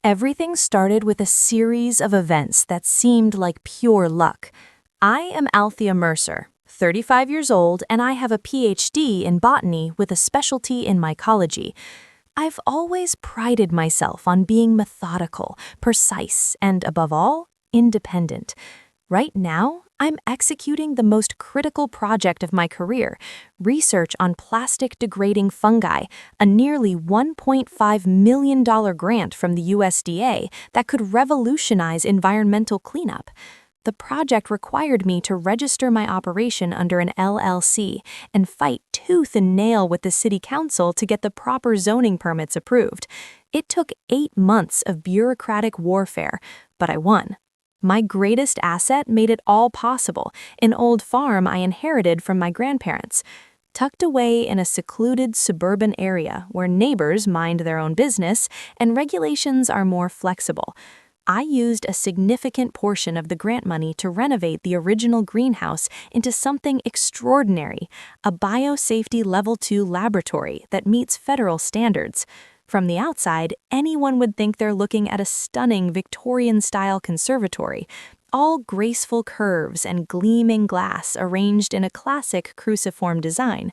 Everything started with a series of events that seemed like pure luck. I am Althea Mercer, 35 years old, and I have a PhD in botany with a specialty in mycology. I've always prided myself on being methodical, precise, and above all, independent. Right now, I'm executing the most critical project of my career, research on plastic-degrading fungi, a nearly $1.5 million grant from the USDA that could revolutionize environmental cleanup. The project required me to register my operation under an LLC and fight tooth and nail with the city council to get the proper zoning permits approved. It took 8 months of bureaucratic warfare, but I won. My greatest asset made it all possible, an old farm I inherited from my grandparents. Tucked away in a secluded suburban area where neighbors mind their own business and regulations are more flexible, I used a significant portion of the grant money to renovate the original greenhouse into something extraordinary, a biosafety Level 2 laboratory that meets federal standards. From the outside, anyone would think they're looking at a stunning Victorian-style conservatory, all graceful curves and gleaming glass arranged in a classic cruciform design.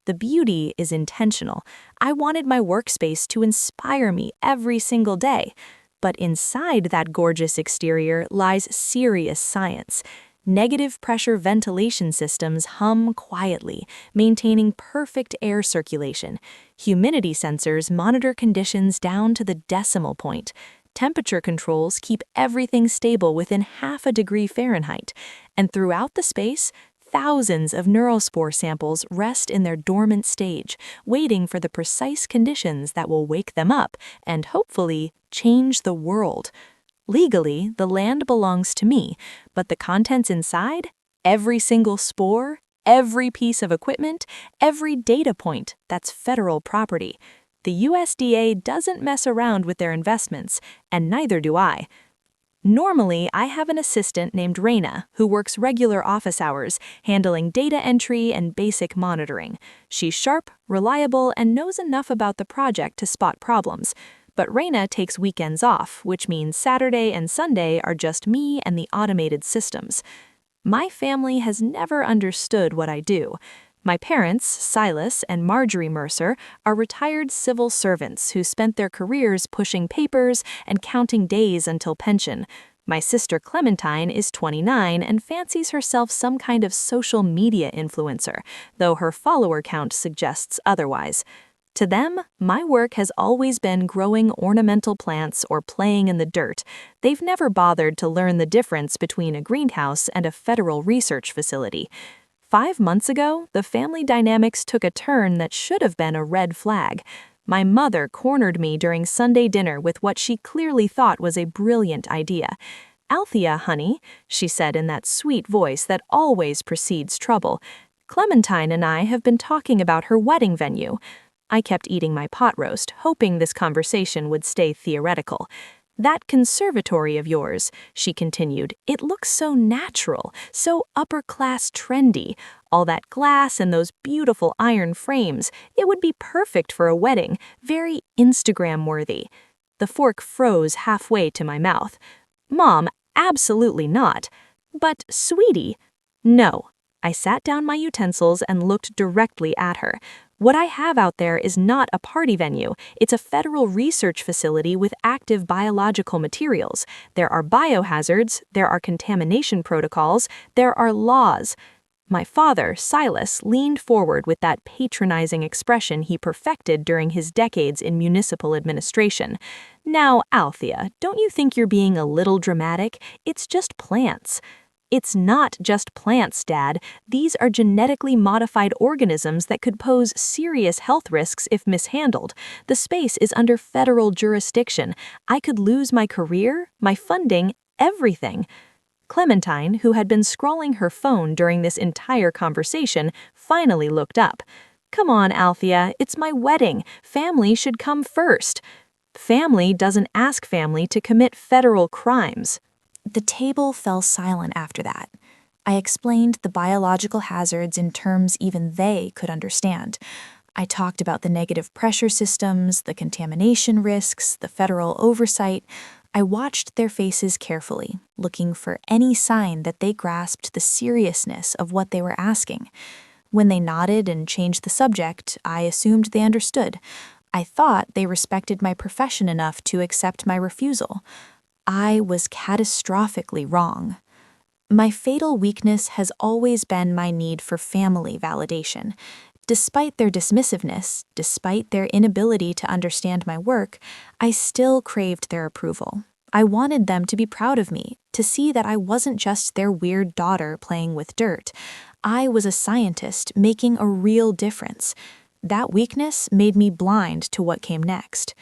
The beauty is intentional. I wanted my workspace to inspire me every single day. But inside that gorgeous exterior lies serious science. Negative pressure ventilation systems hum quietly, maintaining perfect air circulation. Humidity sensors monitor conditions down to the decimal point. Temperature controls keep everything stable within 0.5 degree Fahrenheit. And throughout the space, thousands of neurospore samples rest in their dormant stage, waiting for the precise conditions that will wake them up and, hopefully, change the world. Legally, the land belongs to me, but the contents inside, every single spore, every piece of equipment, every data point, that's federal property. The USDA doesn't mess around with their investments, and neither do I. Normally, I have an assistant named Raina who works regular office hours, handling data entry and basic monitoring. She's sharp, reliable, and knows enough about the project to spot problems. But Raina takes weekends off, which means Saturday and Sunday are just me and the automated systems. My family has never understood what I do. My parents, Silas and Marjorie Mercer, are retired civil servants who spent their careers pushing papers and counting days until pension. My sister Clementine is 29 and fancies herself some kind of social media influencer, though her follower count suggests otherwise. To them, my work has always been growing ornamental plants or playing in the dirt. They've never bothered to learn the difference between a greenhouse and a federal research facility. 5 months ago, the family dynamics took a turn that should have been a red flag. My mother cornered me during Sunday dinner with what she clearly thought was a brilliant idea. "Althea, honey," she said in that sweet voice that always precedes trouble, "Clementine and I have been talking about her wedding venue." I kept eating my pot roast, hoping this conversation would stay theoretical. "That conservatory of yours," she continued, "it looks so natural, so upper-class trendy. All that glass and those beautiful iron frames, it would be perfect for a wedding, very Instagram-worthy." The fork froze halfway to my mouth. "Mom, absolutely not." "But, sweetie." "No." I sat down my utensils and looked directly at her. "What I have out there is not a party venue. It's a federal research facility with active biological materials. There are biohazards, there are contamination protocols, there are laws." My father, Silas, leaned forward with that patronizing expression he perfected during his decades in municipal administration. "Now, Althea, don't you think you're being a little dramatic? It's just plants." "It's not just plants, Dad. These are genetically modified organisms that could pose serious health risks if mishandled. The space is under federal jurisdiction. I could lose my career, my funding, everything." Clementine, who had been scrolling her phone during this entire conversation, finally looked up. "Come on, Althea, it's my wedding. Family should come first." "Family doesn't ask family to commit federal crimes." The table fell silent after that. I explained the biological hazards in terms even they could understand. I talked about the negative pressure systems, the contamination risks, the federal oversight. I watched their faces carefully, looking for any sign that they grasped the seriousness of what they were asking. When they nodded and changed the subject, I assumed they understood. I thought they respected my profession enough to accept my refusal. I was catastrophically wrong. My fatal weakness has always been my need for family validation. Despite their dismissiveness, despite their inability to understand my work, I still craved their approval. I wanted them to be proud of me, to see that I wasn't just their weird daughter playing with dirt. I was a scientist making a real difference. That weakness made me blind to what came next.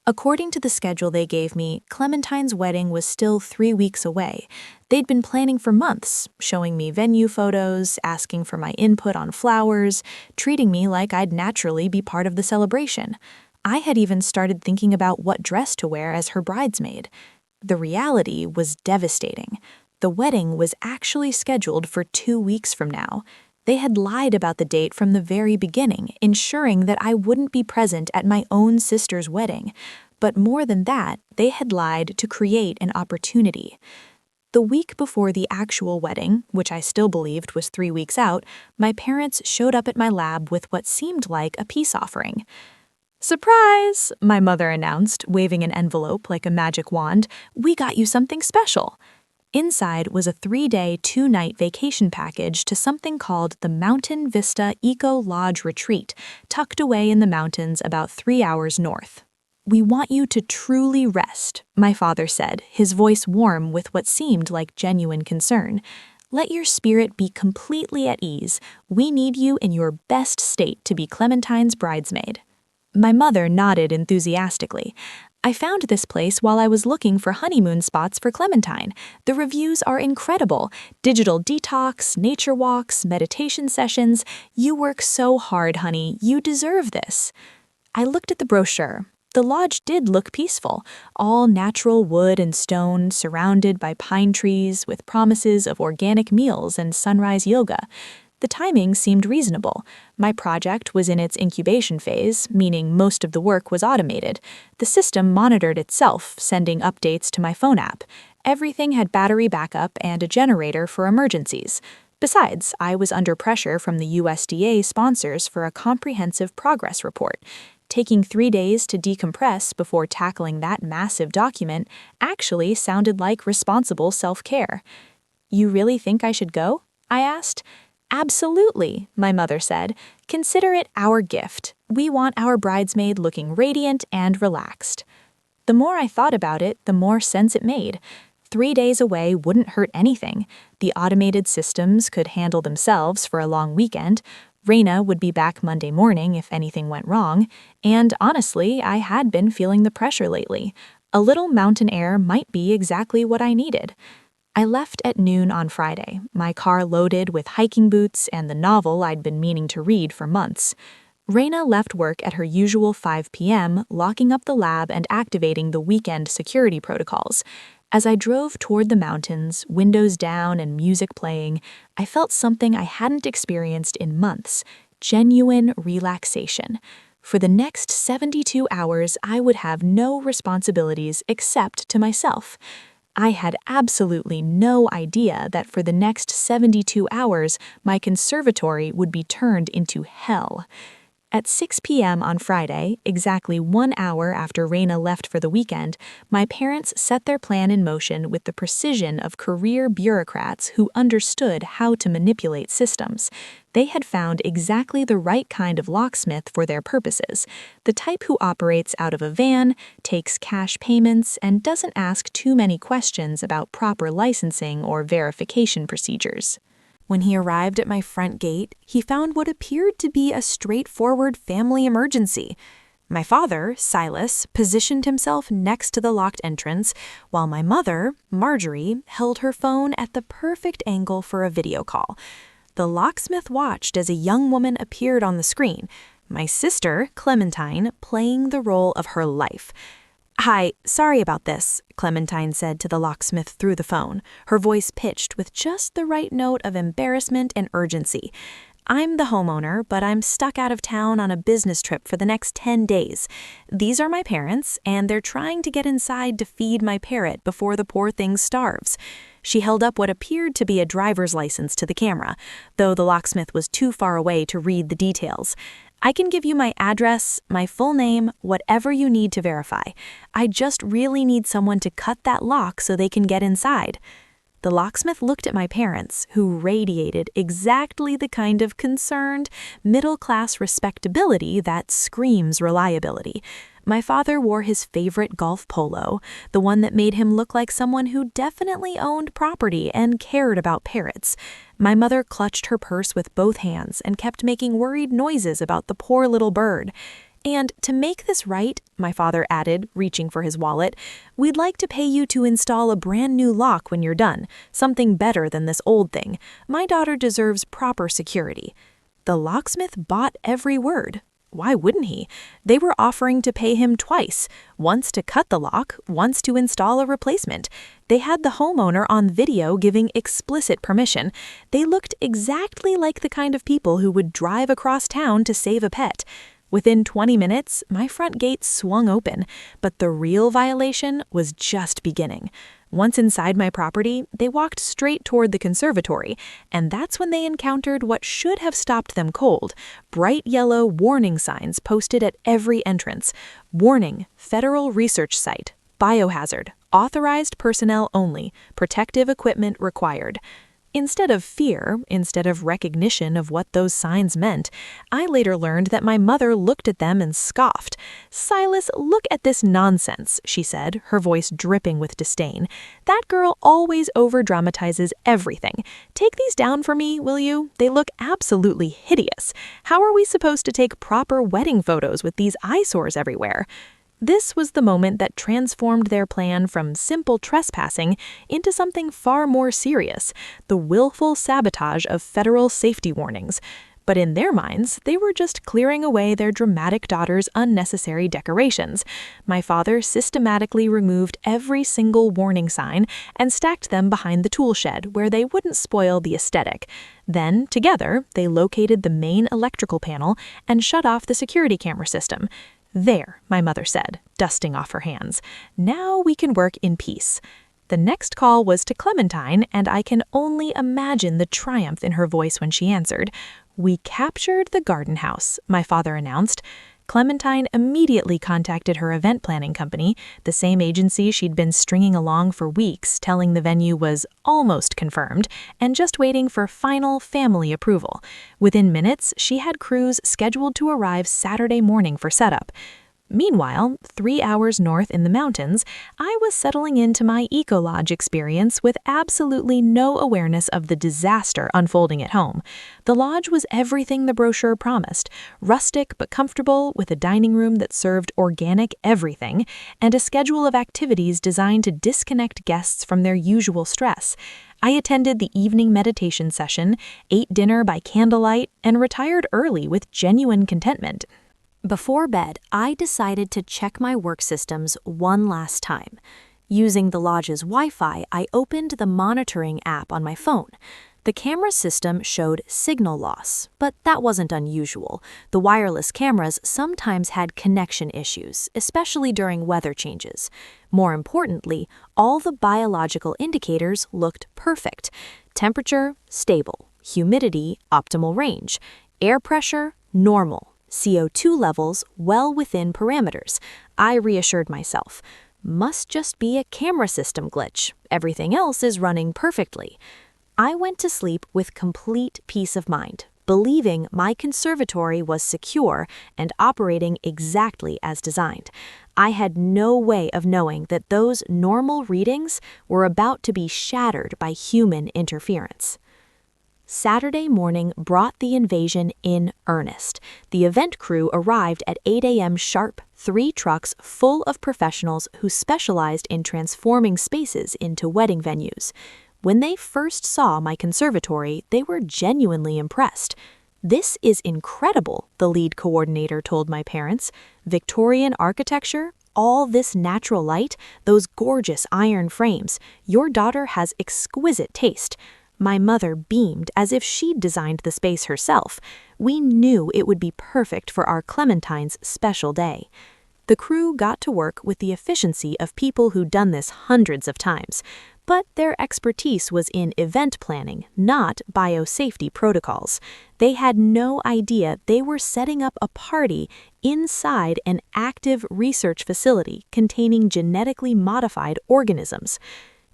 According to the schedule they gave me, Clementine's wedding was still 3 weeks away. They'd been planning for months, showing me venue photos, asking for my input on flowers, treating me like I'd naturally be part of the celebration. I had even started thinking about what dress to wear as her bridesmaid. The reality was devastating. The wedding was actually scheduled for 2 weeks from now. They had lied about the date from the very beginning, ensuring that I wouldn't be present at my own sister's wedding. But more than that, they had lied to create an opportunity. The week before the actual wedding, which I still believed was 3 weeks out, my parents showed up at my lab with what seemed like a peace offering. "Surprise!" my mother announced, waving an envelope like a magic wand. "We got you something special." Inside was a 3-day, 2-night vacation package to something called the Mountain Vista Eco Lodge Retreat, tucked away in the mountains about 3 hours north. "We want you to truly rest," my father said, his voice warm with what seemed like genuine concern. "Let your spirit be completely at ease. We need you in your best state to be Clementine's bridesmaid." My mother nodded enthusiastically. "I found this place while I was looking for honeymoon spots for Clementine. The reviews are incredible. Digital detox, nature walks, meditation sessions. You work so hard, honey. You deserve this." I looked at the brochure. The lodge did look peaceful, all natural wood and stone, surrounded by pine trees, with promises of organic meals and sunrise yoga. The timing seemed reasonable. My project was in its incubation phase, meaning most of the work was automated. The system monitored itself, sending updates to my phone app. Everything had battery backup and a generator for emergencies. Besides, I was under pressure from the USDA sponsors for a comprehensive progress report. Taking 3 days to decompress before tackling that massive document actually sounded like responsible self-care. "You really think I should go?" I asked. "Absolutely," my mother said. "Consider it our gift. We want our bridesmaid looking radiant and relaxed." The more I thought about it, the more sense it made. 3 days away wouldn't hurt anything. The automated systems could handle themselves for a long weekend. Raina would be back Monday morning if anything went wrong. And honestly, I had been feeling the pressure lately. A little mountain air might be exactly what I needed. I left at noon on Friday, my car loaded with hiking boots and the novel I'd been meaning to read for months. Raina left work at her usual 5 p.m., locking up the lab and activating the weekend security protocols. As I drove toward the mountains, windows down and music playing, I felt something I hadn't experienced in months: genuine relaxation. For the next 72 hours, I would have no responsibilities except to myself. I had absolutely no idea that for the next 72 hours, my conservatory would be turned into hell. At 6 p.m. on Friday, exactly 1 hour after Raina left for the weekend, my parents set their plan in motion with the precision of career bureaucrats who understood how to manipulate systems. They had found exactly the right kind of locksmith for their purposes, the type who operates out of a van, takes cash payments, and doesn't ask too many questions about proper licensing or verification procedures. When he arrived at my front gate, he found what appeared to be a straightforward family emergency. My father, Silas, positioned himself next to the locked entrance, while my mother, Marjorie, held her phone at the perfect angle for a video call. The locksmith watched as a young woman appeared on the screen, my sister, Clementine, playing the role of her life. "Hi, sorry about this," Clementine said to the locksmith through the phone, her voice pitched with just the right note of embarrassment and urgency. I'm the homeowner, but I'm stuck out of town on a business trip for the next 10 days. These are my parents, and they're trying to get inside to feed my parrot before the poor thing starves." She held up what appeared to be a driver's license to the camera, though the locksmith was too far away to read the details. "I can give you my address, my full name, whatever you need to verify. I just really need someone to cut that lock so they can get inside." The locksmith looked at my parents, who radiated exactly the kind of concerned, middle-class respectability that screams reliability. My father wore his favorite golf polo, the one that made him look like someone who definitely owned property and cared about parrots. My mother clutched her purse with both hands and kept making worried noises about the poor little bird. "And to make this right," my father added, reaching for his wallet, "we'd like to pay you to install a brand new lock when you're done, something better than this old thing. My daughter deserves proper security." The locksmith bought every word. Why wouldn't he? They were offering to pay him twice, once to cut the lock, once to install a replacement. They had the homeowner on video giving explicit permission. They looked exactly like the kind of people who would drive across town to save a pet. Within 20 minutes, my front gate swung open, but the real violation was just beginning. Once inside my property, they walked straight toward the conservatory, and that's when they encountered what should have stopped them cold: bright yellow warning signs posted at every entrance. "Warning, Federal Research Site, biohazard, authorized personnel only, protective equipment required." Instead of fear, instead of recognition of what those signs meant, I later learned that my mother looked at them and scoffed. "Silas, look at this nonsense," she said, her voice dripping with disdain. "That girl always over-dramatizes everything. Take these down for me, will you? They look absolutely hideous. How are we supposed to take proper wedding photos with these eyesores everywhere?" This was the moment that transformed their plan from simple trespassing into something far more serious: the willful sabotage of federal safety warnings. But in their minds, they were just clearing away their dramatic daughter's unnecessary decorations. My father systematically removed every single warning sign and stacked them behind the tool shed where they wouldn't spoil the aesthetic. Then, together, they located the main electrical panel and shut off the security camera system. "There," my mother said, dusting off her hands. "Now we can work in peace." The next call was to Clementine, and I can only imagine the triumph in her voice when she answered. "We captured the garden house," my father announced. Clementine immediately contacted her event planning company, the same agency she'd been stringing along for weeks, telling the venue was almost confirmed and just waiting for final family approval. Within minutes, she had crews scheduled to arrive Saturday morning for setup. Meanwhile, 3 hours north in the mountains, I was settling into my eco-lodge experience with absolutely no awareness of the disaster unfolding at home. The lodge was everything the brochure promised: rustic but comfortable, with a dining room that served organic everything, and a schedule of activities designed to disconnect guests from their usual stress. I attended the evening meditation session, ate dinner by candlelight, and retired early with genuine contentment. Before bed, I decided to check my work systems one last time. Using the lodge's Wi-Fi, I opened the monitoring app on my phone. The camera system showed signal loss, but that wasn't unusual. The wireless cameras sometimes had connection issues, especially during weather changes. More importantly, all the biological indicators looked perfect. Temperature, stable. Humidity, optimal range. Air pressure, normal. CO2 levels well within parameters. I reassured myself. Must just be a camera system glitch. Everything else is running perfectly. I went to sleep with complete peace of mind, believing my conservatory was secure and operating exactly as designed. I had no way of knowing that those normal readings were about to be shattered by human interference. Saturday morning brought the invasion in earnest. The event crew arrived at 8 a.m. sharp, 3 trucks full of professionals who specialized in transforming spaces into wedding venues. When they first saw my conservatory, they were genuinely impressed. "This is incredible," the lead coordinator told my parents. "Victorian architecture, all this natural light, those gorgeous iron frames. Your daughter has exquisite taste." My mother beamed as if she'd designed the space herself. We knew it would be perfect for our Clementine's special day. The crew got to work with the efficiency of people who'd done this hundreds of times, but their expertise was in event planning, not biosafety protocols. They had no idea they were setting up a party inside an active research facility containing genetically modified organisms.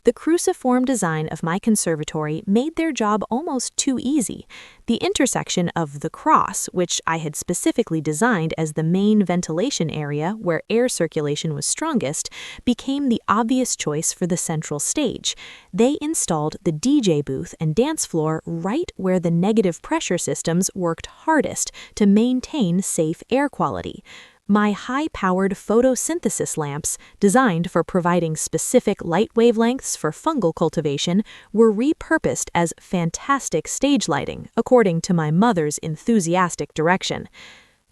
The cruciform design of my conservatory made their job almost too easy. The intersection of the cross, which I had specifically designed as the main ventilation area where air circulation was strongest, became the obvious choice for the central stage. They installed the DJ booth and dance floor right where the negative pressure systems worked hardest to maintain safe air quality. My high-powered photosynthesis lamps, designed for providing specific light wavelengths for fungal cultivation, were repurposed as fantastic stage lighting, according to my mother's enthusiastic direction.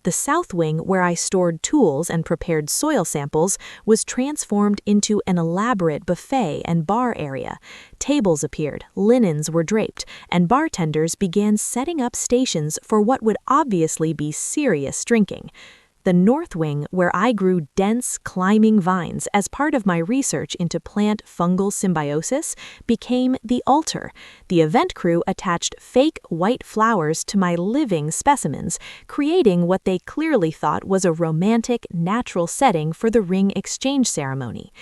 The south wing, where I stored tools and prepared soil samples, was transformed into an elaborate buffet and bar area. Tables appeared, linens were draped, and bartenders began setting up stations for what would obviously be serious drinking. The north wing, where I grew dense, climbing vines as part of my research into plant-fungal symbiosis, became the altar. The event crew attached fake white flowers to my living specimens, creating what they clearly thought was a romantic, natural setting for the ring exchange ceremony.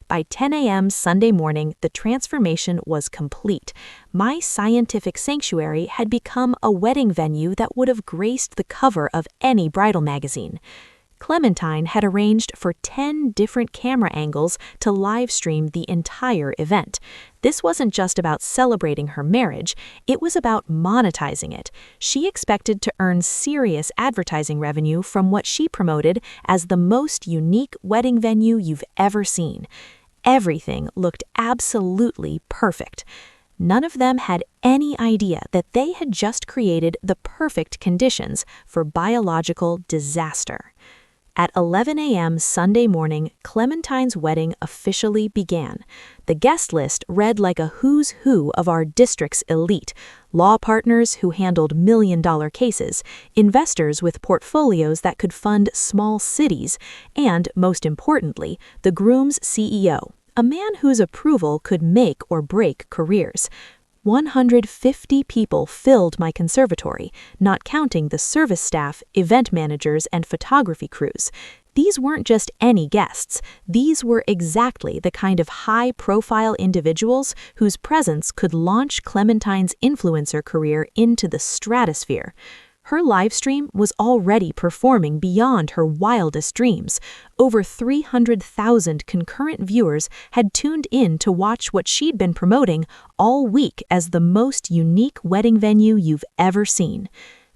By 10 a.m. Sunday morning, the transformation was complete. My scientific sanctuary had become a wedding venue that would have graced the cover of any bridal magazine. Clementine had arranged for 10 different camera angles to live stream the entire event. This wasn't just about celebrating her marriage, it was about monetizing it. She expected to earn serious advertising revenue from what she promoted as the most unique wedding venue you've ever seen. Everything looked absolutely perfect. None of them had any idea that they had just created the perfect conditions for biological disaster. At 11 a.m. Sunday morning, Clementine's wedding officially began. The guest list read like a who's who of our district's elite: law partners who handled million-dollar cases, investors with portfolios that could fund small cities, and, most importantly, the groom's CEO, a man whose approval could make or break careers. 150 people filled my conservatory, not counting the service staff, event managers, and photography crews. These weren't just any guests. These were exactly the kind of high-profile individuals whose presence could launch Clementine's influencer career into the stratosphere. Her livestream was already performing beyond her wildest dreams. Over 300,000 concurrent viewers had tuned in to watch what she'd been promoting all week as the most unique wedding venue you've ever seen.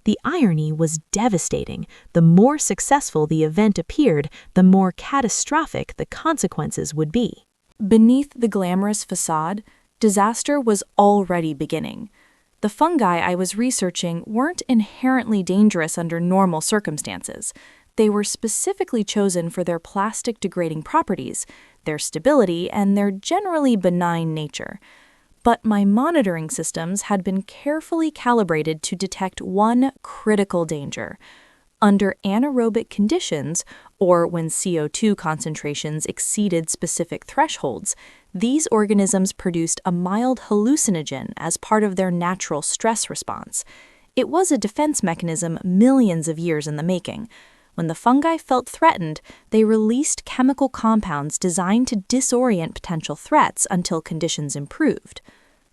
The irony was devastating. The more successful the event appeared, the more catastrophic the consequences would be. Beneath the glamorous facade, disaster was already beginning. The fungi I was researching weren't inherently dangerous under normal circumstances. They were specifically chosen for their plastic-degrading properties, their stability, and their generally benign nature. But my monitoring systems had been carefully calibrated to detect one critical danger. Under anaerobic conditions, or when CO2 concentrations exceeded specific thresholds, these organisms produced a mild hallucinogen as part of their natural stress response. It was a defense mechanism millions of years in the making. When the fungi felt threatened, they released chemical compounds designed to disorient potential threats until conditions improved.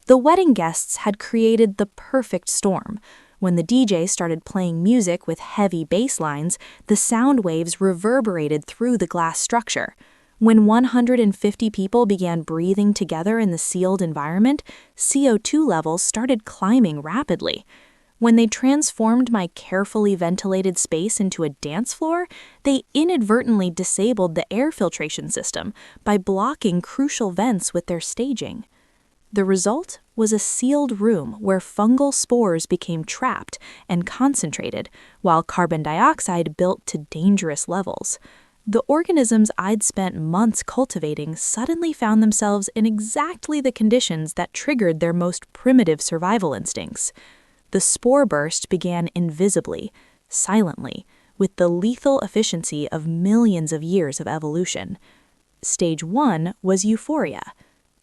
The wedding guests had created the perfect storm. When the DJ started playing music with heavy bass lines, the sound waves reverberated through the glass structure. When 150 people began breathing together in the sealed environment, CO2 levels started climbing rapidly. When they transformed my carefully ventilated space into a dance floor, they inadvertently disabled the air filtration system by blocking crucial vents with their staging. The result was a sealed room where fungal spores became trapped and concentrated, while carbon dioxide built to dangerous levels. The organisms I'd spent months cultivating suddenly found themselves in exactly the conditions that triggered their most primitive survival instincts. The spore burst began invisibly, silently, with the lethal efficiency of millions of years of evolution. Stage 1 was euphoria.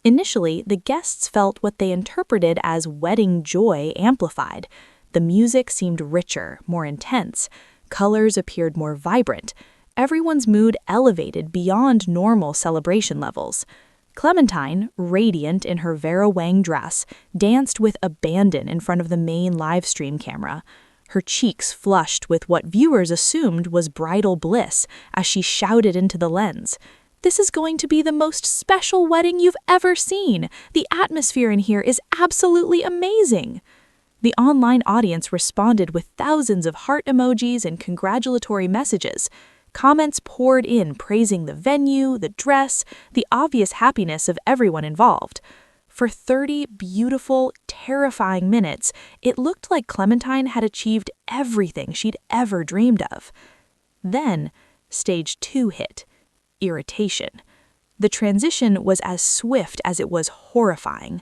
Initially, the guests felt what they interpreted as wedding joy amplified. The music seemed richer, more intense. Colors appeared more vibrant. Everyone's mood elevated beyond normal celebration levels. Clementine, radiant in her Vera Wang dress, danced with abandon in front of the main livestream camera. Her cheeks flushed with what viewers assumed was bridal bliss as she shouted into the lens, "This is going to be the most special wedding you've ever seen. The atmosphere in here is absolutely amazing." The online audience responded with thousands of heart emojis and congratulatory messages. Comments poured in praising the venue, the dress, the obvious happiness of everyone involved. For 30 beautiful, terrifying minutes, it looked like Clementine had achieved everything she'd ever dreamed of. Then, stage 2 hit. Irritation. The transition was as swift as it was horrifying.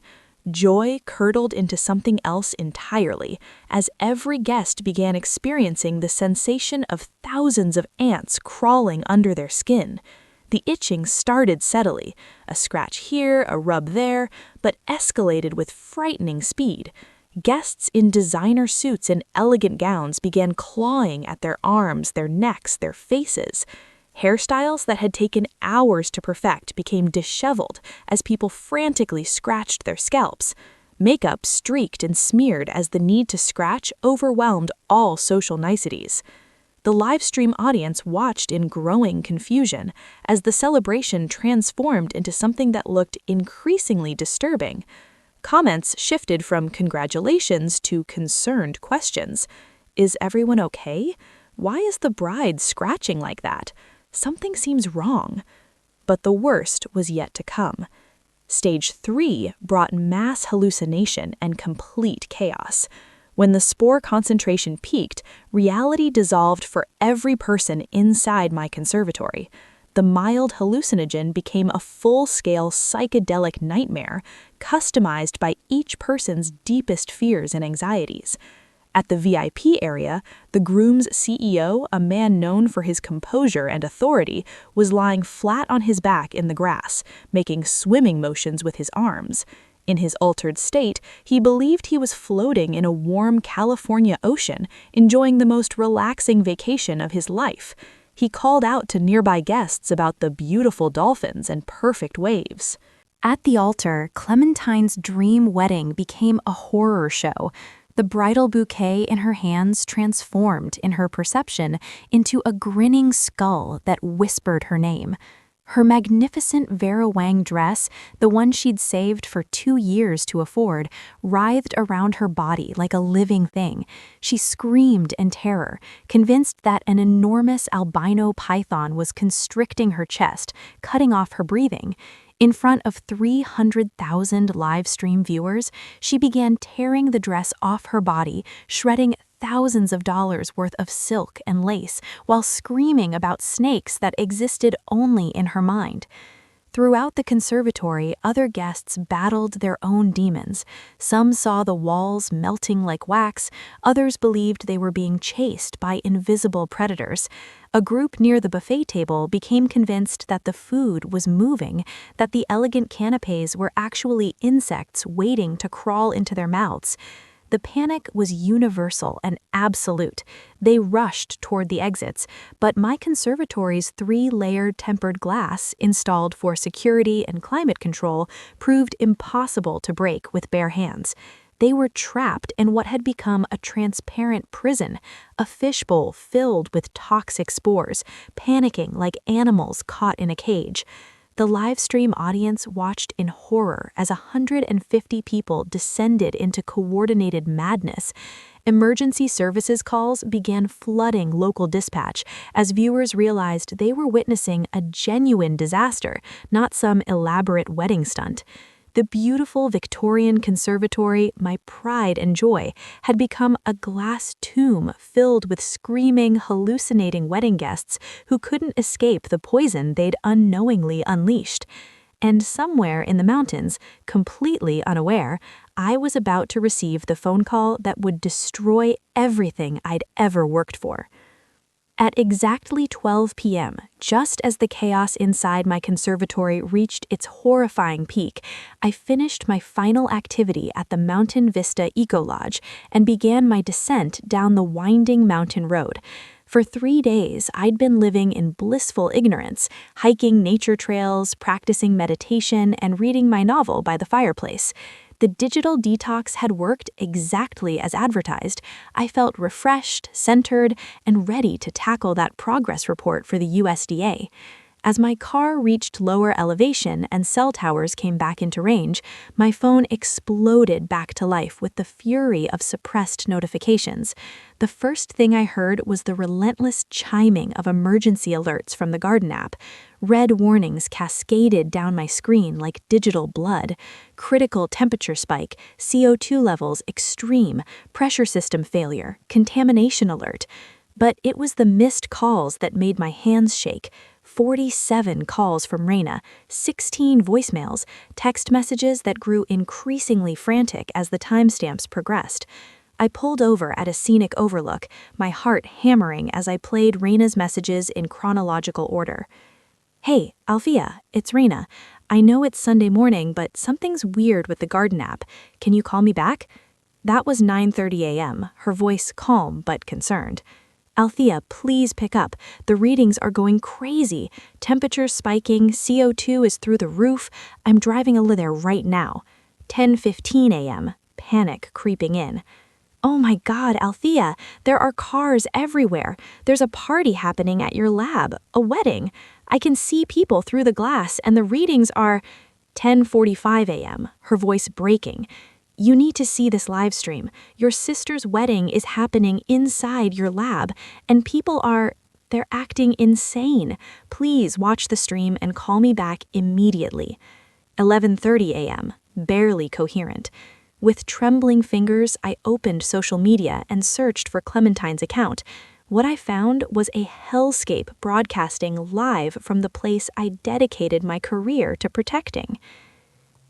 Joy curdled into something else entirely, as every guest began experiencing the sensation of thousands of ants crawling under their skin. The itching started steadily, a scratch here, a rub there, but escalated with frightening speed. Guests in designer suits and elegant gowns began clawing at their arms, their necks, their faces. Hairstyles that had taken hours to perfect became disheveled as people frantically scratched their scalps. Makeup streaked and smeared as the need to scratch overwhelmed all social niceties. The livestream audience watched in growing confusion as the celebration transformed into something that looked increasingly disturbing. Comments shifted from congratulations to concerned questions. Is everyone okay? Why is the bride scratching like that? Something seems wrong. But the worst was yet to come. Stage 3 brought mass hallucination and complete chaos. When the spore concentration peaked, reality dissolved for every person inside my conservatory. The mild hallucinogen became a full-scale psychedelic nightmare, customized by each person's deepest fears and anxieties. At the VIP area, the groom's CEO, a man known for his composure and authority, was lying flat on his back in the grass, making swimming motions with his arms. In his altered state, he believed he was floating in a warm California ocean, enjoying the most relaxing vacation of his life. He called out to nearby guests about the beautiful dolphins and perfect waves. At the altar, Clementine's dream wedding became a horror show. The bridal bouquet in her hands transformed, in her perception, into a grinning skull that whispered her name. Her magnificent Vera Wang dress, the one she'd saved for 2 years to afford, writhed around her body like a living thing. She screamed in terror, convinced that an enormous albino python was constricting her chest, cutting off her breathing. In front of 300,000 live stream viewers, she began tearing the dress off her body, shredding thousands of dollars worth of silk and lace, while screaming about snakes that existed only in her mind. Throughout the conservatory, other guests battled their own demons. Some saw the walls melting like wax, others believed they were being chased by invisible predators. A group near the buffet table became convinced that the food was moving, that the elegant canapes were actually insects waiting to crawl into their mouths. The panic was universal and absolute. They rushed toward the exits, but my conservatory's 3-layered tempered glass, installed for security and climate control, proved impossible to break with bare hands. They were trapped in what had become a transparent prison, a fishbowl filled with toxic spores, panicking like animals caught in a cage. The live stream audience watched in horror as 150 people descended into coordinated madness. Emergency services calls began flooding local dispatch as viewers realized they were witnessing a genuine disaster, not some elaborate wedding stunt. The beautiful Victorian conservatory, my pride and joy, had become a glass tomb filled with screaming, hallucinating wedding guests who couldn't escape the poison they'd unknowingly unleashed. And somewhere in the mountains, completely unaware, I was about to receive the phone call that would destroy everything I'd ever worked for. At exactly 12 p.m., just as the chaos inside my conservatory reached its horrifying peak, I finished my final activity at the Mountain Vista Eco Lodge and began my descent down the winding mountain road. For 3 days, I'd been living in blissful ignorance, hiking nature trails, practicing meditation, and reading my novel by the fireplace. The digital detox had worked exactly as advertised. I felt refreshed, centered, and ready to tackle that progress report for the USDA. As my car reached lower elevation and cell towers came back into range, my phone exploded back to life with the fury of suppressed notifications. The first thing I heard was the relentless chiming of emergency alerts from the Garden app. Red warnings cascaded down my screen like digital blood. Critical temperature spike, CO2 levels extreme, pressure system failure, contamination alert. But it was the missed calls that made my hands shake. 47 calls from Raina, 16 voicemails, text messages that grew increasingly frantic as the timestamps progressed. I pulled over at a scenic overlook, my heart hammering as I played Raina's messages in chronological order. "Hey, Alfia, it's Raina. I know it's Sunday morning, but something's weird with the Garden app. Can you call me back?" That was 9:30 a.m., her voice calm but concerned. "Althea, please pick up. The readings are going crazy. Temperature's spiking, CO2 is through the roof. I'm driving over there right now." 10:15 a.m., panic creeping in. "Oh my God, Althea, there are cars everywhere. There's a party happening at your lab, a wedding. I can see people through the glass and the readings are..." 10:45 a.m., her voice breaking. "You need to see this live stream. Your sister's wedding is happening inside your lab, and they're acting insane. Please watch the stream and call me back immediately." 11:30 a.m., barely coherent. With trembling fingers, I opened social media and searched for Clementine's account. What I found was a hellscape broadcasting live from the place I dedicated my career to protecting.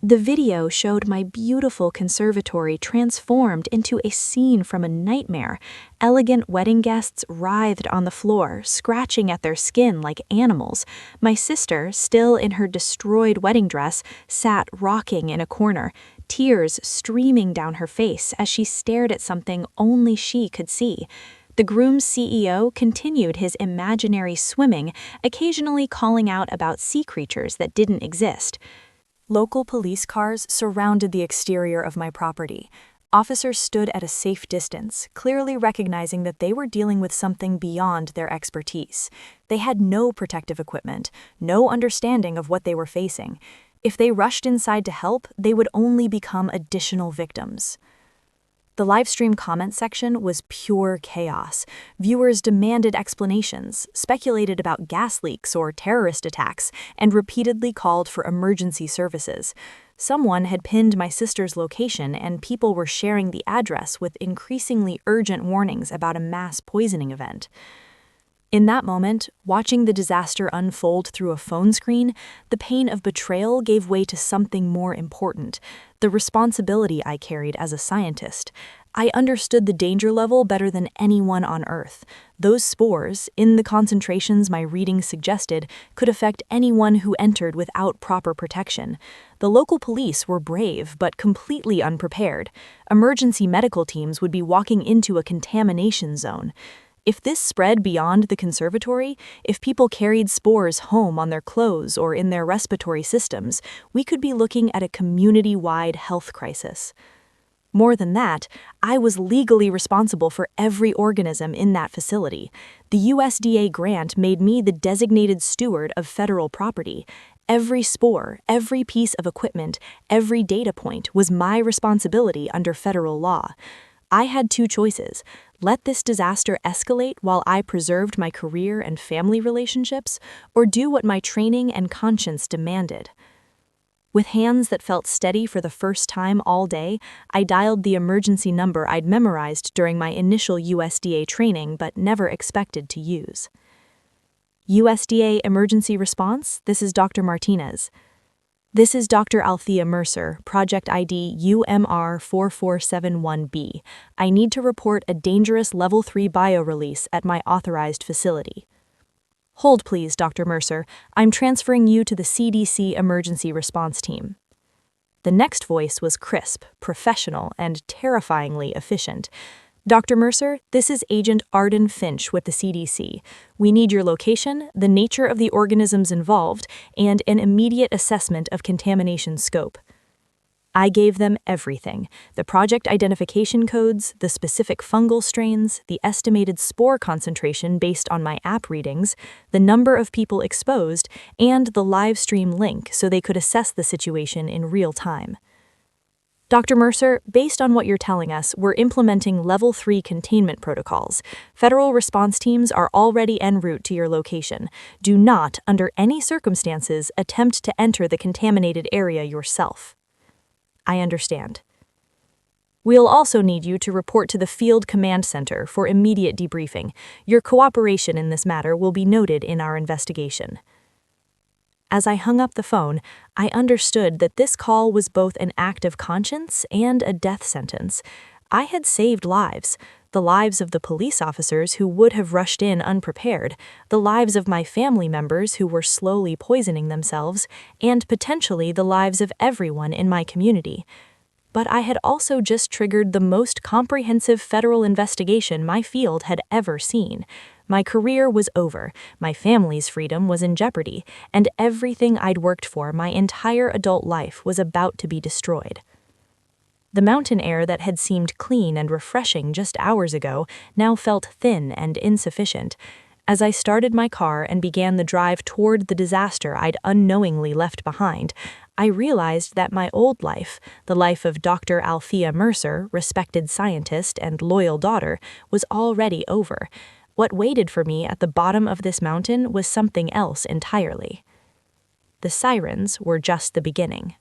The video showed my beautiful conservatory transformed into a scene from a nightmare. Elegant wedding guests writhed on the floor, scratching at their skin like animals. My sister, still in her destroyed wedding dress, sat rocking in a corner, tears streaming down her face as she stared at something only she could see. The groom's CEO continued his imaginary swimming, occasionally calling out about sea creatures that didn't exist. Local police cars surrounded the exterior of my property. Officers stood at a safe distance, clearly recognizing that they were dealing with something beyond their expertise. They had no protective equipment, no understanding of what they were facing. If they rushed inside to help, they would only become additional victims. The livestream comment section was pure chaos. Viewers demanded explanations, speculated about gas leaks or terrorist attacks, and repeatedly called for emergency services. Someone had pinned my sister's location, and people were sharing the address with increasingly urgent warnings about a mass poisoning event. In that moment, watching the disaster unfold through a phone screen, the pain of betrayal gave way to something more important, the responsibility I carried as a scientist. I understood the danger level better than anyone on Earth. Those spores, in the concentrations my readings suggested, could affect anyone who entered without proper protection. The local police were brave, but completely unprepared. Emergency medical teams would be walking into a contamination zone. If this spread beyond the conservatory, if people carried spores home on their clothes or in their respiratory systems, we could be looking at a community-wide health crisis. More than that, I was legally responsible for every organism in that facility. The USDA grant made me the designated steward of federal property. Every spore, every piece of equipment, every data point was my responsibility under federal law. I had two choices: let this disaster escalate while I preserved my career and family relationships, or do what my training and conscience demanded. With hands that felt steady for the first time all day, I dialed the emergency number I'd memorized during my initial USDA training but never expected to use. USDA Emergency Response, this is Dr. Martinez. This is Dr. Althea Mercer, Project ID UMR4471B. I need to report a dangerous Level 3 biorelease at my authorized facility. Hold please, Dr. Mercer. I'm transferring you to the CDC Emergency Response Team. The next voice was crisp, professional, and terrifyingly efficient. Dr. Mercer, this is Agent Arden Finch with the CDC. We need your location, the nature of the organisms involved, and an immediate assessment of contamination scope. I gave them everything: the project identification codes, the specific fungal strains, the estimated spore concentration based on my app readings, the number of people exposed, and the live stream link so they could assess the situation in real time. Dr. Mercer, based on what you're telling us, we're implementing Level 3 containment protocols. Federal response teams are already en route to your location. Do not, under any circumstances, attempt to enter the contaminated area yourself. I understand. We'll also need you to report to the Field Command Center for immediate debriefing. Your cooperation in this matter will be noted in our investigation. As I hung up the phone, I understood that this call was both an act of conscience and a death sentence. I had saved lives, the lives of the police officers who would have rushed in unprepared, the lives of my family members who were slowly poisoning themselves, and potentially the lives of everyone in my community. But I had also just triggered the most comprehensive federal investigation my field had ever seen. My career was over, my family's freedom was in jeopardy, and everything I'd worked for my entire adult life was about to be destroyed. The mountain air that had seemed clean and refreshing just hours ago now felt thin and insufficient. As I started my car and began the drive toward the disaster I'd unknowingly left behind, I realized that my old life, the life of Dr. Althea Mercer, respected scientist and loyal daughter, was already over. What waited for me at the bottom of this mountain was something else entirely. The sirens were just the beginning.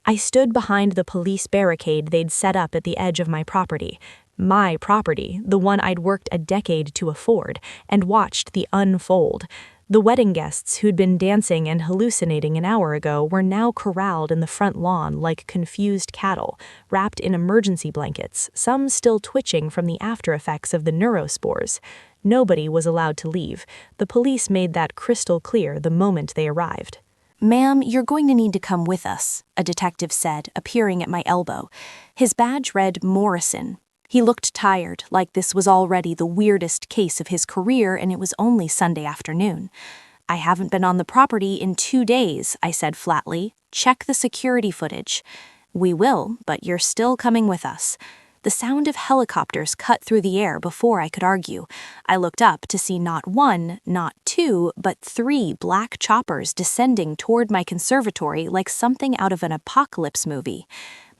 I stood behind the police barricade they'd set up at the edge of my property, the one I'd worked a decade to afford, and watched the unfold. The wedding guests who'd been dancing and hallucinating an hour ago were now corralled in the front lawn like confused cattle, wrapped in emergency blankets, some still twitching from the after-effects of the neurospores. Nobody was allowed to leave. The police made that crystal clear the moment they arrived. "Ma'am, you're going to need to come with us," a detective said, appearing at my elbow. His badge read Morrison. He looked tired, like this was already the weirdest case of his career and it was only Sunday afternoon. "I haven't been on the property in 2 days," I said flatly. "Check the security footage." "We will, but you're still coming with us." The sound of helicopters cut through the air before I could argue. I looked up to see not one, not two, but 3 black choppers descending toward my conservatory like something out of an apocalypse movie.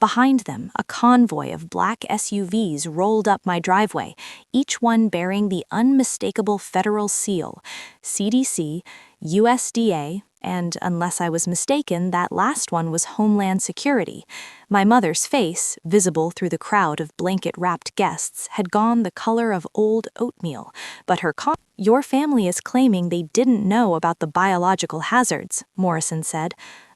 Behind them, a convoy of black SUVs rolled up my driveway, each one bearing the unmistakable federal seal: CDC, USDA, and, unless I was mistaken, that last one was Homeland Security. My mother's face, visible through the crowd of blanket-wrapped guests, had gone the color of old oatmeal, but "Your family is claiming they didn't know about the biological hazards," Morrison said.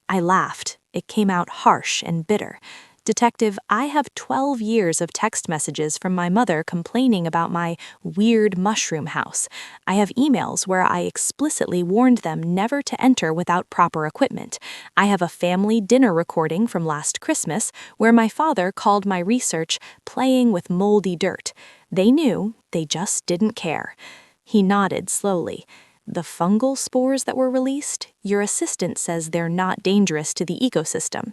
I laughed. It came out harsh and bitter. "Detective, I have 12 years of text messages from my mother complaining about my weird mushroom house. I have emails where I explicitly warned them never to enter without proper equipment. I have a family dinner recording from last Christmas where my father called my research playing with moldy dirt. They knew, they just didn't care." He nodded slowly. "The fungal spores that were released? Your assistant says they're not dangerous to the ecosystem."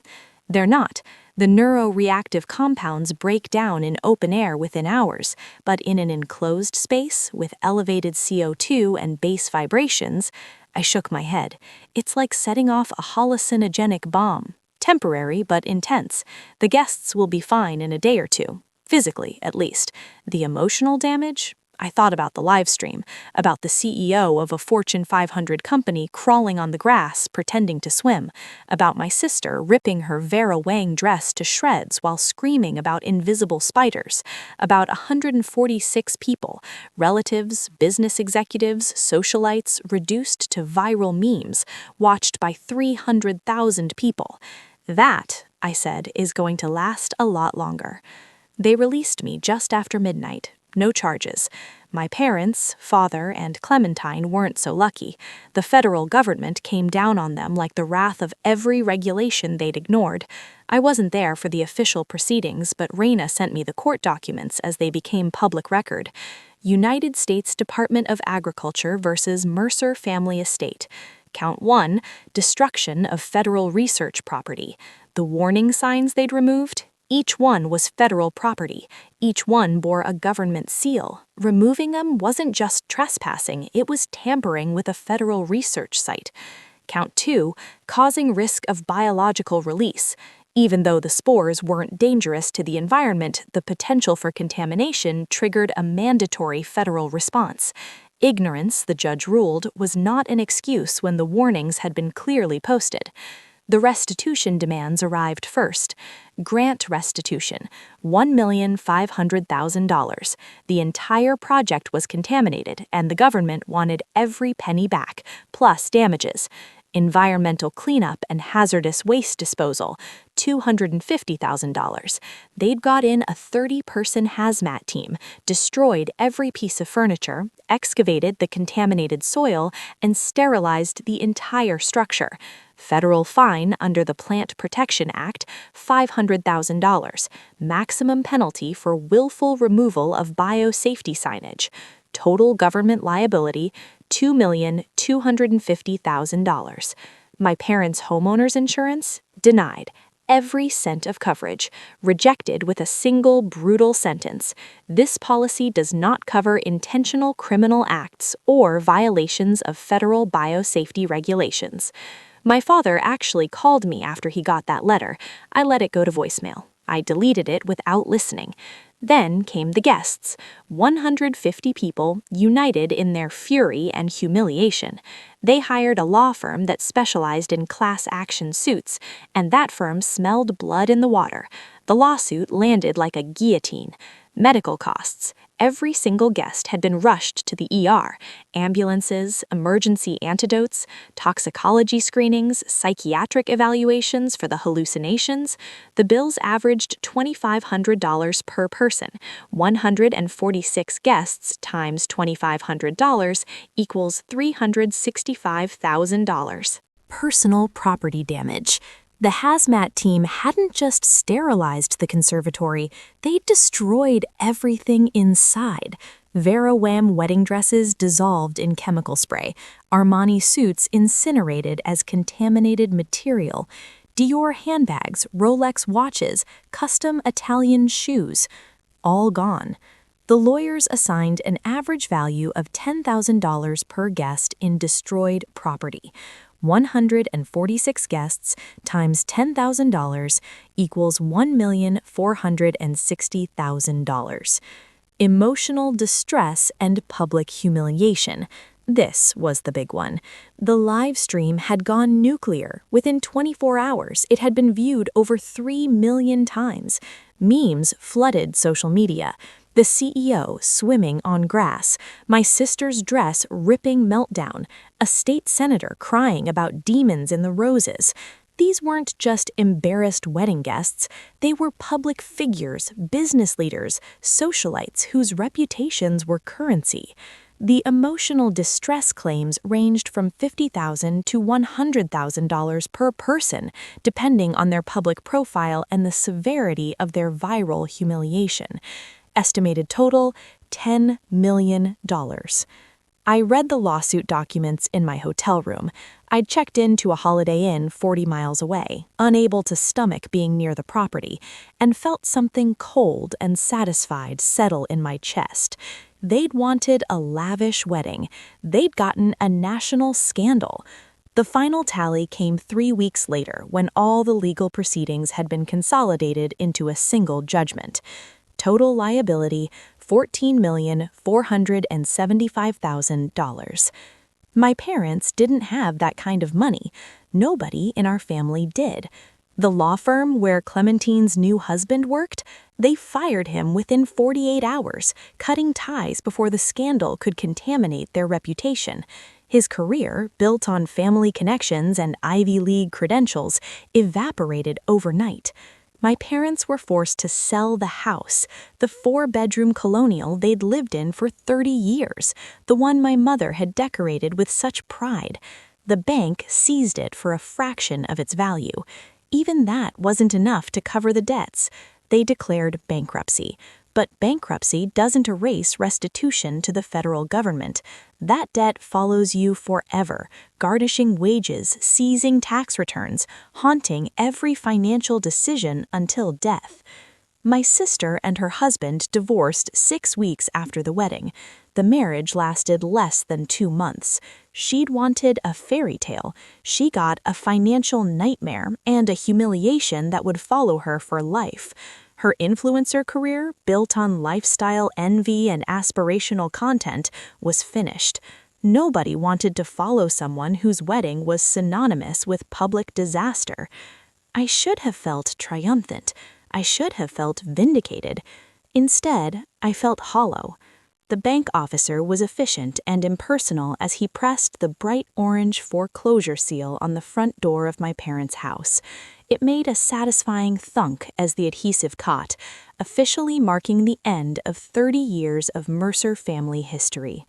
"They're not. The neuroreactive compounds break down in open air within hours, but in an enclosed space with elevated CO2 and bass vibrations," I shook my head. "It's like setting off a hallucinogenic bomb. Temporary, but intense. The guests will be fine in a day or two. Physically, at least. The emotional damage? I thought about the live stream, about the CEO of a Fortune 500 company crawling on the grass, pretending to swim, about my sister ripping her Vera Wang dress to shreds while screaming about invisible spiders, about 146 people, relatives, business executives, socialites, reduced to viral memes, watched by 300,000 people. That, I said, is going to last a lot longer. They released me just after midnight. No charges. My parents, father, and Clementine weren't so lucky. The federal government came down on them like the wrath of every regulation they'd ignored. I wasn't there for the official proceedings, but Raina sent me the court documents as they became public record. United States Department of Agriculture versus Mercer Family Estate. Count 1, destruction of federal research property. The warning signs they'd removed? Each one was federal property. Each one bore a government seal. Removing them wasn't just trespassing, it was tampering with a federal research site. Count 2, causing risk of biological release. Even though the spores weren't dangerous to the environment, the potential for contamination triggered a mandatory federal response. Ignorance, the judge ruled, was not an excuse when the warnings had been clearly posted. The restitution demands arrived first. Grant restitution, $1,500,000. The entire project was contaminated, and the government wanted every penny back, plus damages. Environmental cleanup and hazardous waste disposal, $250,000. They'd got in a 30-person hazmat team, destroyed every piece of furniture, excavated the contaminated soil, and sterilized the entire structure. Federal fine under the Plant Protection Act, $500,000. Maximum penalty for willful removal of biosafety signage. Total government liability, $2,250,000. My parents' homeowners insurance? Denied. Every cent of coverage. Rejected with a single brutal sentence. This policy does not cover intentional criminal acts or violations of federal biosafety regulations. My father actually called me after he got that letter. I let it go to voicemail. I deleted it without listening. Then came the guests, 150 people united in their fury and humiliation. They hired a law firm that specialized in class action suits, and that firm smelled blood in the water. The lawsuit landed like a guillotine. Medical costs. Every single guest had been rushed to the ER. Ambulances, emergency antidotes, toxicology screenings, psychiatric evaluations for the hallucinations. The bills averaged $2,500 per person. 146 guests times $2,500 equals $365,000. Personal property damage. The hazmat team hadn't just sterilized the conservatory, they'd destroyed everything inside. Vera Wang wedding dresses dissolved in chemical spray, Armani suits incinerated as contaminated material, Dior handbags, Rolex watches, custom Italian shoes, all gone. The lawyers assigned an average value of $10,000 per guest in destroyed property. 146 guests times $10,000 equals $1,460,000. Emotional distress and public humiliation. This was the big one. The live stream had gone nuclear. Within 24 hours, it had been viewed over 3 million times. Memes flooded social media. The CEO swimming on grass, my sister's dress ripping meltdown, a state senator crying about demons in the roses. These weren't just embarrassed wedding guests, they were public figures, business leaders, socialites whose reputations were currency. The emotional distress claims ranged from $50,000 to $100,000 per person, depending on their public profile and the severity of their viral humiliation. Estimated total, $10 million. I read the lawsuit documents in my hotel room. I'd checked into a Holiday Inn 40 miles away, unable to stomach being near the property, and felt something cold and satisfied settle in my chest. They'd wanted a lavish wedding. They'd gotten a national scandal. The final tally came 3 weeks later when all the legal proceedings had been consolidated into a single judgment. Total liability, $14,475,000. My parents didn't have that kind of money. Nobody in our family did. The law firm where Clementine's new husband worked, they fired him within 48 hours, cutting ties before the scandal could contaminate their reputation. His career, built on family connections and Ivy League credentials, evaporated overnight. My parents were forced to sell the house, the 4-bedroom colonial they'd lived in for 30 years, the one my mother had decorated with such pride. The bank seized it for a fraction of its value. Even that wasn't enough to cover the debts. They declared bankruptcy. But bankruptcy doesn't erase restitution to the federal government. That debt follows you forever, garnishing wages, seizing tax returns, haunting every financial decision until death. My sister and her husband divorced 6 weeks after the wedding. The marriage lasted less than 2 months. She'd wanted a fairy tale. She got a financial nightmare and a humiliation that would follow her for life. Her influencer career, built on lifestyle envy and aspirational content, was finished. Nobody wanted to follow someone whose wedding was synonymous with public disaster. I should have felt triumphant. I should have felt vindicated. Instead, I felt hollow. The bank officer was efficient and impersonal as he pressed the bright orange foreclosure seal on the front door of my parents' house. It made a satisfying thunk as the adhesive caught, officially marking the end of 30 years of Mercer family history.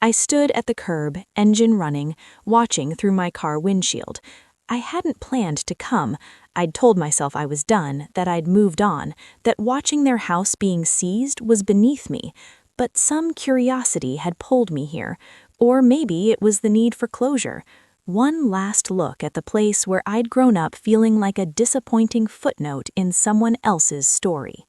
I stood at the curb, engine running, watching through my car windshield. I hadn't planned to come. I'd told myself I was done, that I'd moved on, that watching their house being seized was beneath me. But some curiosity had pulled me here, or maybe it was the need for closure. One last look at the place where I'd grown up feeling like a disappointing footnote in someone else's story.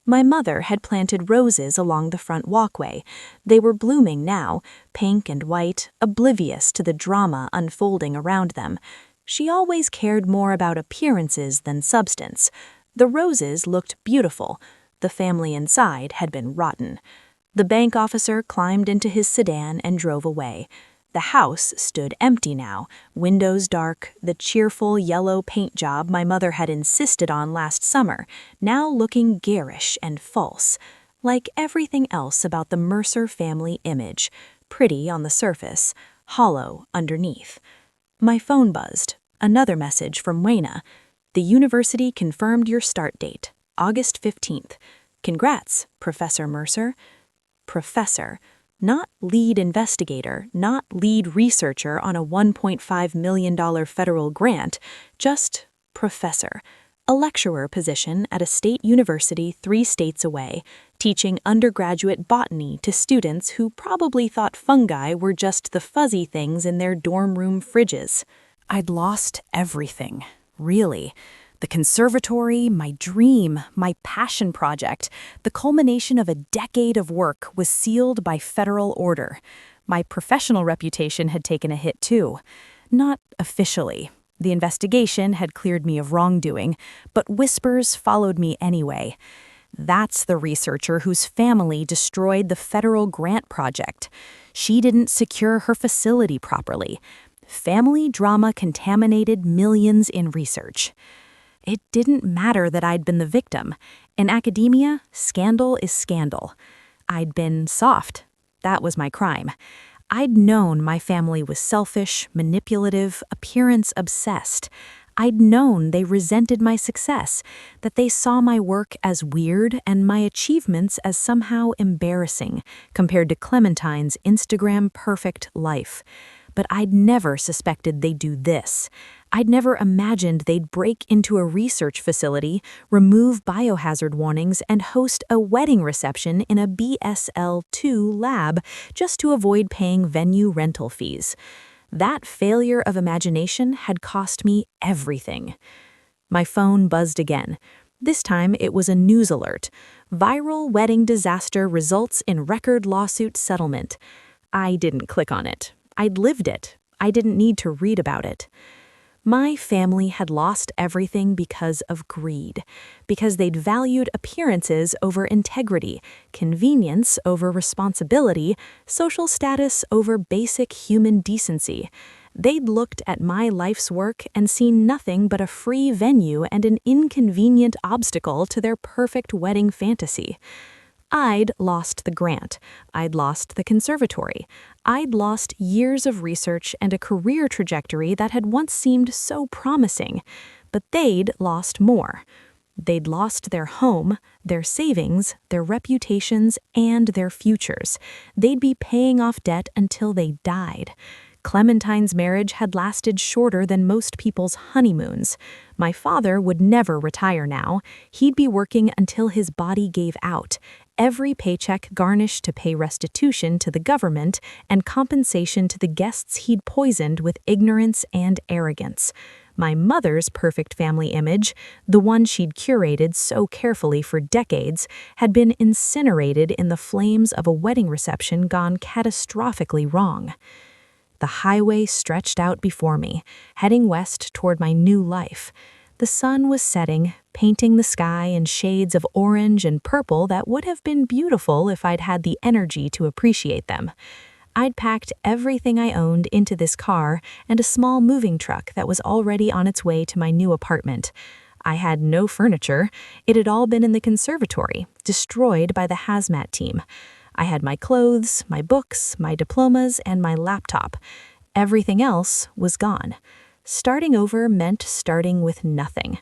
My mother had planted roses along the front walkway. They were blooming now, pink and white, oblivious to the drama unfolding around them. She always cared more about appearances than substance. The roses looked beautiful. The family inside had been rotten. The bank officer climbed into his sedan and drove away. The house stood empty now, windows dark, the cheerful yellow paint job my mother had insisted on last summer, now looking garish and false, like everything else about the Mercer family image, pretty on the surface, hollow underneath. My phone buzzed. Another message from Wayna. The university confirmed your start date, August 15th. Congrats, Professor Mercer. Professor, not lead investigator, not lead researcher on a $1.5 million federal grant, just professor, a lecturer position at a state university 3 states away, teaching undergraduate botany to students who probably thought fungi were just the fuzzy things in their dorm room fridges. I'd lost everything, really. The conservatory, my dream, my passion project, the culmination of a decade of work was sealed by federal order. My professional reputation had taken a hit too. Not officially. The investigation had cleared me of wrongdoing, but whispers followed me anyway. That's the researcher whose family destroyed the federal grant project. She didn't secure her facility properly. Family drama contaminated millions in research. It didn't matter that I'd been the victim. In academia, scandal is scandal. I'd been soft. That was my crime. I'd known my family was selfish, manipulative, appearance-obsessed. I'd known they resented my success, that they saw my work as weird and my achievements as somehow embarrassing compared to Clementine's Instagram-perfect life. But I'd never suspected they'd do this. I'd never imagined they'd break into a research facility, remove biohazard warnings, and host a wedding reception in a BSL-2 lab just to avoid paying venue rental fees. That failure of imagination had cost me everything. My phone buzzed again. This time it was a news alert. Viral wedding disaster results in record lawsuit settlement. I didn't click on it. I'd lived it. I didn't need to read about it. My family had lost everything because of greed, because they'd valued appearances over integrity, convenience over responsibility, social status over basic human decency. They'd looked at my life's work and seen nothing but a free venue and an inconvenient obstacle to their perfect wedding fantasy. I'd lost the grant. I'd lost the conservatory. I'd lost years of research and a career trajectory that had once seemed so promising. But they'd lost more. They'd lost their home, their savings, their reputations, and their futures. They'd be paying off debt until they died. Clementine's marriage had lasted shorter than most people's honeymoons. My father would never retire now. He'd be working until his body gave out. Every paycheck garnished to pay restitution to the government and compensation to the guests he'd poisoned with ignorance and arrogance. My mother's perfect family image, the one she'd curated so carefully for decades, had been incinerated in the flames of a wedding reception gone catastrophically wrong. The highway stretched out before me, heading west toward my new life. The sun was setting, painting the sky in shades of orange and purple that would have been beautiful if I'd had the energy to appreciate them. I'd packed everything I owned into this car and a small moving truck that was already on its way to my new apartment. I had no furniture. It had all been in the conservatory, destroyed by the hazmat team. I had my clothes, my books, my diplomas, and my laptop. Everything else was gone. Starting over meant starting with nothing.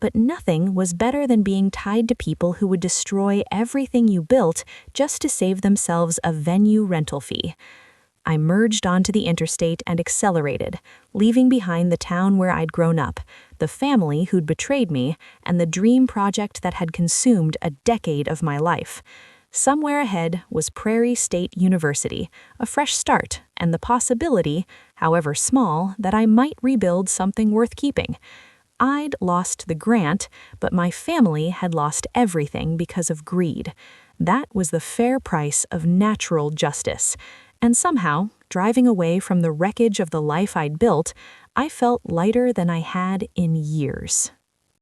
But nothing was better than being tied to people who would destroy everything you built just to save themselves a venue rental fee. I merged onto the interstate and accelerated, leaving behind the town where I'd grown up, the family who'd betrayed me, and the dream project that had consumed a decade of my life. Somewhere ahead was Prairie State University, a fresh start, and the possibility, however small, that I might rebuild something worth keeping. I'd lost the grant, but my family had lost everything because of greed. That was the fair price of natural justice. And somehow, driving away from the wreckage of the life I'd built, I felt lighter than I had in years.